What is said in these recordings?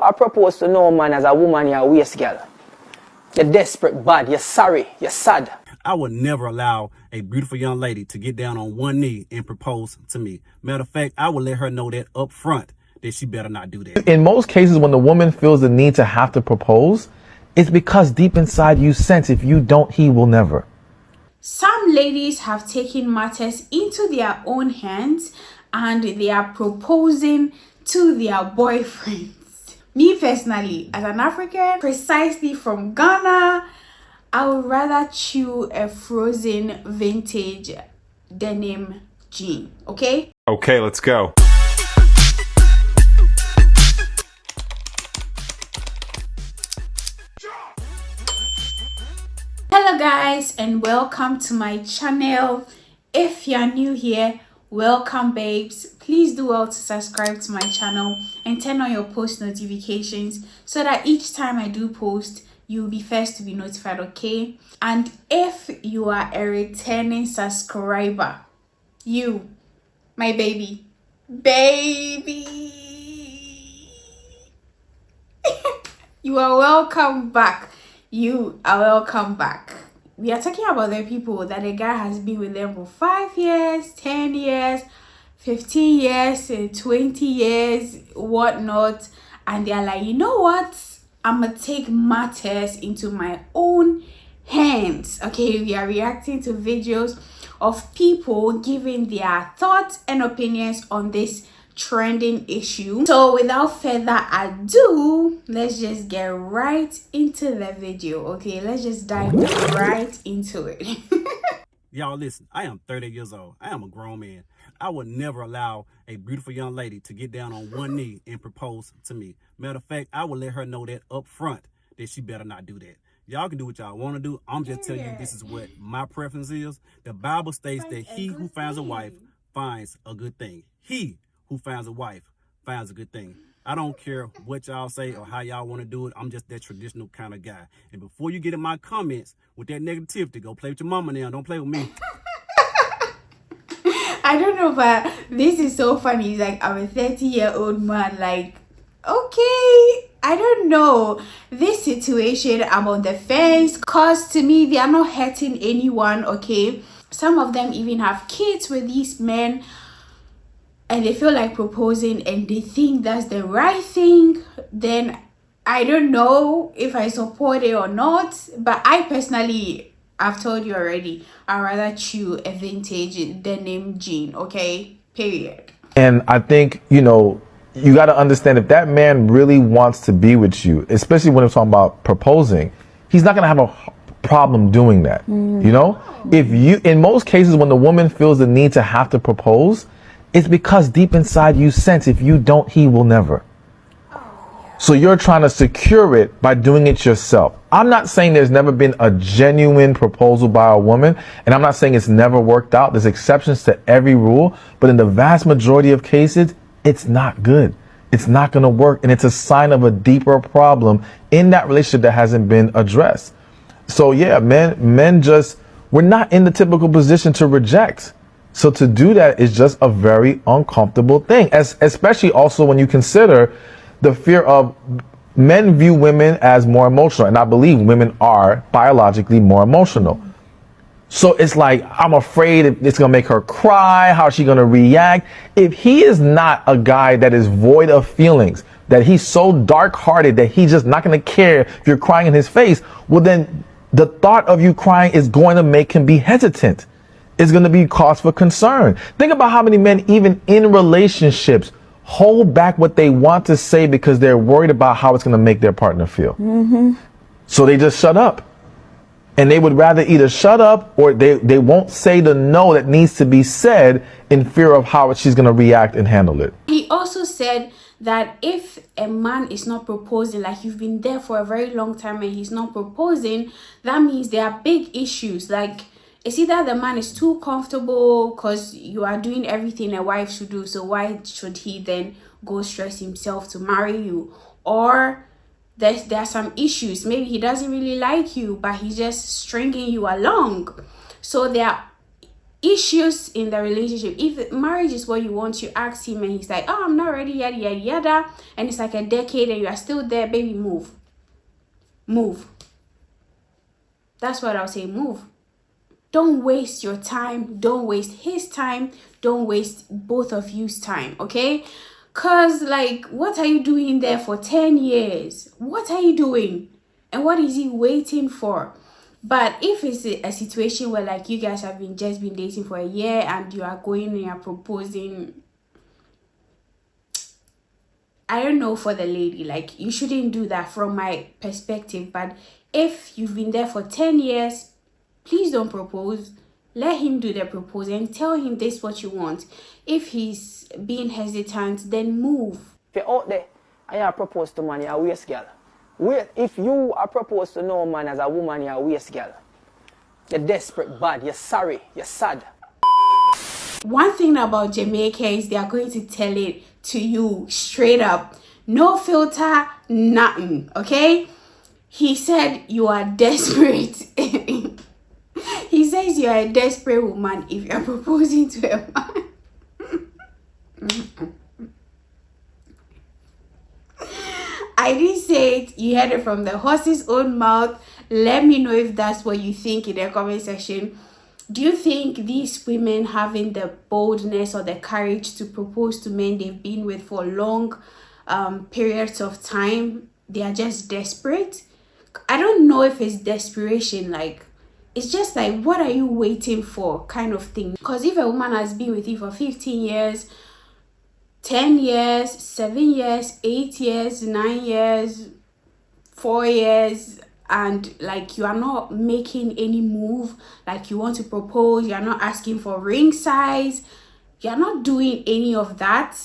I propose to no man as a woman, you're a waste girl. You're desperate, bad, you're sorry, you're sad. I would never allow a beautiful young lady to get down on one knee and propose to me. Matter of fact, I would let her know that up front that she better not do that. In most cases, when the woman feels the need to have to propose, it's because deep inside you sense if you don't, he will never. Some ladies have taken matters into their own hands and they are proposing to their boyfriends. Me personally, as an African, precisely from Ghana, I would rather chew a frozen vintage denim jean, okay? Okay, let's go. Hello guys and welcome to my channel. If you're new here, welcome babes. Please do well to subscribe to my channel and turn on your post notifications so that each time I do post, you'll be first to be notified, okay? And if you are a returning subscriber, you, my baby, you are welcome back. You are welcome back. We are talking about the people that a guy has been with them for 5 years, 10 years, 15 years, 20 years, whatnot. And they're like, you know what? I'm gonna take matters into my own hands. Okay, we are reacting to videos of people giving their thoughts and opinions on this trending issue. So without further ado, let's just get right into the video. Okay, let's just dive right into it. Y'all listen, I am 30 years old. I am a grown man. I would never allow a beautiful young lady to get down on one knee and propose to me. Matter of fact, I would let her know that up front that she better not do that. Y'all can do what y'all want to do. I'm just telling you this is what my preference is. The Bible states that he who finds a wife finds a good thing. He who finds a wife finds a good thing. I don't care what y'all say or how y'all want to do it. I'm just that traditional kind of guy. And before you get in my comments with that negativity, go play with your mama now. Don't play with me. I don't know, but this is so funny. It's like, I'm a 30-year-old man. Like, okay, I don't know. This situation, I'm on the fence. Cause to me, they are not hurting anyone, okay? Some of them even have kids with these men. And they feel like proposing and they think that's the right thing. Then I don't know if I support it or not. But I personally, I've told you already, I'd rather chew a vintage denim jean, okay? Period. And I think, you got to understand if that man really wants to be with you, especially when it's talking about proposing, he's not going to have a problem doing that. In most cases, when the woman feels the need to have to propose, it's because deep inside you sense if you don't, he will never. So you're trying to secure it by doing it yourself. I'm not saying there's never been a genuine proposal by a woman, and I'm not saying it's never worked out. There's exceptions to every rule, but in the vast majority of cases, it's not good. It's not going to work, and it's a sign of a deeper problem in that relationship that hasn't been addressed. So yeah, we're not in the typical position to reject. So to do that is just a very uncomfortable thing, especially also when you consider the fear of men view women as more emotional. And I believe women are biologically more emotional. So it's like, I'm afraid it's going to make her cry. How is she going to react? If he is not a guy that is void of feelings, that he's so dark hearted that he's just not going to care if you're crying in his face, well, then the thought of you crying is going to make him be hesitant. Is going to be cause for concern. Think about how many men, even in relationships, hold back what they want to say because they're worried about how it's going to make their partner feel. So they just shut up. And they would rather either shut up or they won't say the no that needs to be said in fear of how she's going to react and handle it. He also said that if a man is not proposing, like you've been there for a very long time and he's not proposing, that means there are big issues. Like, it's either the man is too comfortable because you are doing everything a wife should do, so why should he then go stress himself to marry you? Or there are some issues. Maybe he doesn't really like you, but he's just stringing you along. So there are issues in the relationship. If marriage is what you want, you ask him and he's like, oh, I'm not ready, yada yada yada, and it's like a decade and you are still there, baby, move. That's what I'll say. Move. Don't waste your time. Don't waste his time. Don't waste both of you's time, okay? Cause like, what are you doing there for 10 years? What are you doing? And what is he waiting for? But if it's a situation where like you guys have just been dating for a year and you are going and you're proposing, I don't know for the lady, like you shouldn't do that from my perspective. But if you've been there for 10 years, please don't propose. Let him do the proposal and tell him this is what you want. If he's being hesitant, then move. If you're out there and you propose to man, you're a waste girl. Wait, if you are proposed to no man as a woman, you're a waste girl. You're desperate, bad, you're sorry, you're sad. One thing about Jamaicans, they are going to tell it to you straight up. No filter, nothing, okay? He said you are desperate. He says you are a desperate woman if you are proposing to a man. I didn't say it. You heard it from the horse's own mouth. Let me know if that's what you think in the comment section. Do you think these women having the boldness or the courage to propose to men they've been with for long periods of time, they are just desperate? I don't know if it's desperation, like it's just like, what are you waiting for kind of thing. Because if a woman has been with you for 15 years, 10 years, 7 years, 8 years, 9 years, 4 years, and like you are not making any move, like you want to propose, you're not asking for ring size, you're not doing any of that,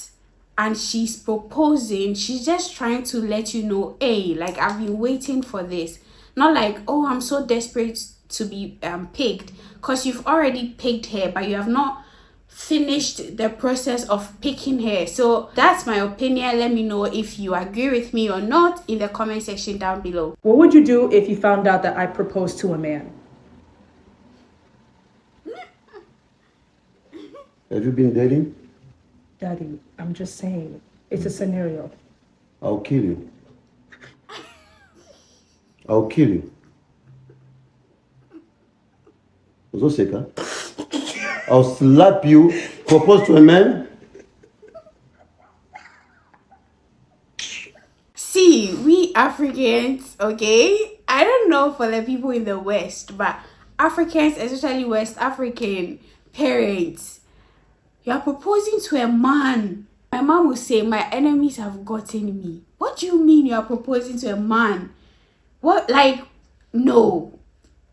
and she's proposing, she's just trying to let you know, hey, like I've been waiting for this. Not like, oh, I'm so desperate to be picked, because you've already picked her, but you have not finished the process of picking her. So that's my opinion. Let me know if you agree with me or not in the comment section down below. What would you do if you found out that I proposed to a man? Have you been dating? Daddy, I'm just saying, it's a scenario. I'll kill you. I'll kill you. Zoseka. I'll slap you. Propose to a man. See, we Africans, okay? I don't know for the people in the West, but Africans, especially West African parents, you are proposing to a man. My mom will say, my enemies have gotten me. What do you mean you are proposing to a man? What, like, no.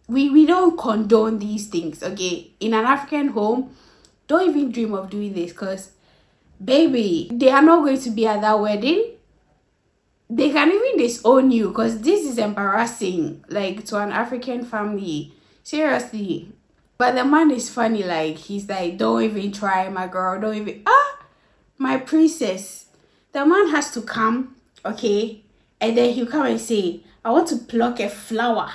We don't condone these things, okay? In an African home, don't even dream of doing this, because, baby, they are not going to be at that wedding. They can even disown you, because this is embarrassing, like, to an African family. Seriously. But the man is funny, like, he's like, don't even try, my girl, don't even, my princess. The man has to come, okay? And then he'll come and say, I want to pluck a flower.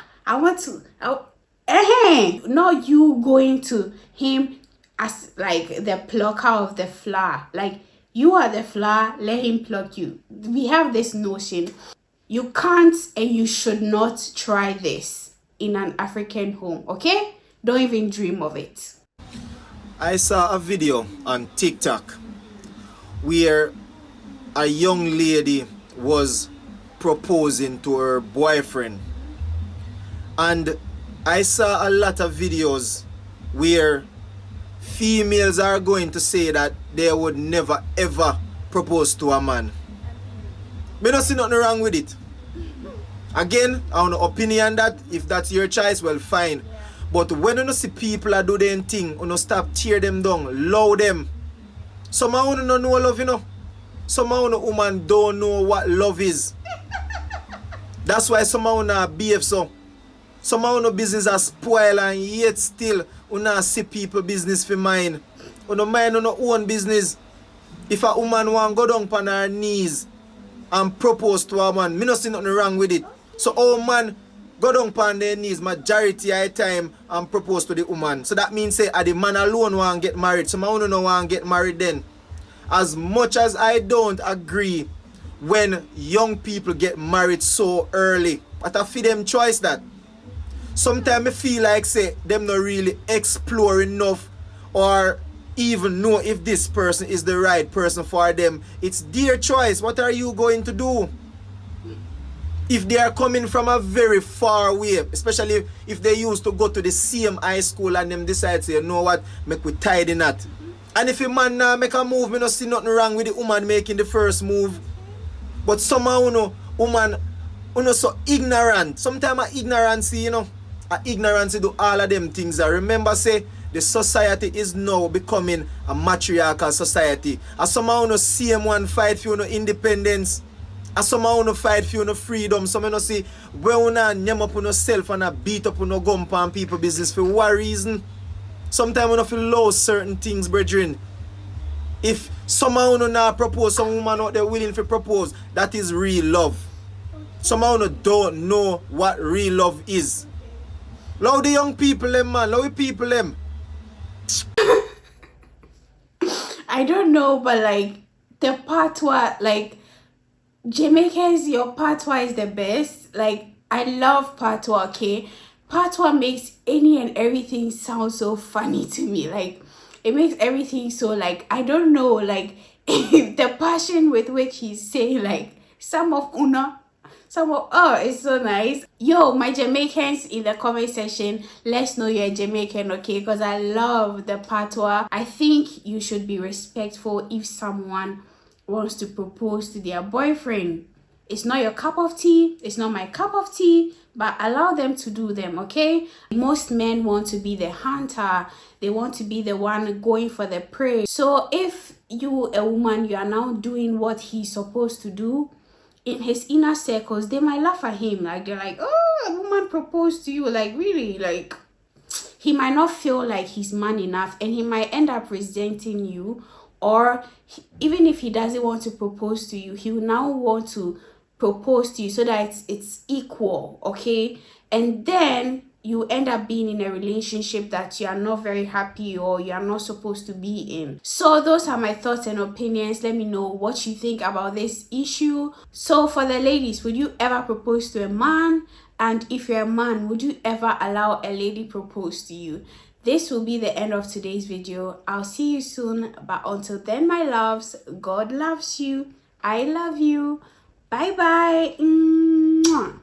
Not you going to him as like the plucker of the flower. Like, you are the flower, let him pluck you. We have this notion. You can't and you should not try this in an African home, okay? Don't even dream of it. I saw a video on TikTok where a young lady was proposing to her boyfriend, and I saw a lot of videos where females are going to say that they would never ever propose to a man. Me don't see nothing wrong with it. Again, I have no opinion that if that's your choice, well, fine. But when you see people are do their thing, you stop tear them down, low them. Some of you don't know love, you know. Some of you woman don't know what love is. That's why some of you not behave so. Some of you business are spoiled, and yet still you not see people business for mine. You don't mind your own business. If a woman want go down on her knees and propose to a man, me not see nothing wrong with it. So, oh man, go down on their knees majority of the time and propose to the woman. So that means say the man alone want to get married. Some of you don't want to get married then. As much as I don't agree when young people get married so early, but I feel them choice that. Sometimes I feel like say them not really explore enough or even know if this person is the right person for them. It's their choice. What are you going to do? If they are coming from a very far way, especially if they used to go to the same high school and them decide say, you know what, make we tie the knot. And if a man now make a move, me not see nothing wrong with the woman making the first move. But somehow, you know, woman, you know, so ignorant. Sometimes ignorance, you know, ignorance do all of them things. I remember say, the society is now becoming a matriarchal society. As somehow, you know, same one fight for, you know, independence. As somehow, you know, fight for, you know, freedom. Some, you know, see, where you know, name up on yourself and beat up on your gump on people business for what reason? Sometimes you know, feel low certain things, brethren. If somehow you not propose, some woman out there willing to propose, that is real love. Somehow you don't know what real love is. Love the young people, them man. Love the people, them. I don't know, but like the patois, like Jamaicans, your patois is the best. Like I love patois, okay? Patois makes any and everything sound so funny to me. Like it makes everything so like I don't know, like the passion with which he's saying like some of una, some of it's so nice. Yo, my Jamaicans in the comment section, let's know you're Jamaican, okay? Because I love the patois. I think you should be respectful if someone wants to propose to their boyfriend. It's not your cup of tea, it's not my cup of tea, but allow them to do them, okay? Most men want to be the hunter, they want to be the one going for the prey. So if you, a woman, you are now doing what he's supposed to do, in his inner circles, they might laugh at him. Like they're like, oh, a woman proposed to you, like really, like he might not feel like he's man enough and he might end up resenting you. Or even if he doesn't want to propose to you, he will now want to propose to you so that it's equal, okay? And then you end up being in a relationship that you are not very happy or you are not supposed to be in. So those are my thoughts and opinions. Let me know what you think about this issue. So for the ladies, would you ever propose to a man? And if you're a man, would you ever allow a lady propose to you? This will be the end of today's video. I'll see you soon. But until then, my loves, God loves you. I love you. Bye bye. Mwah.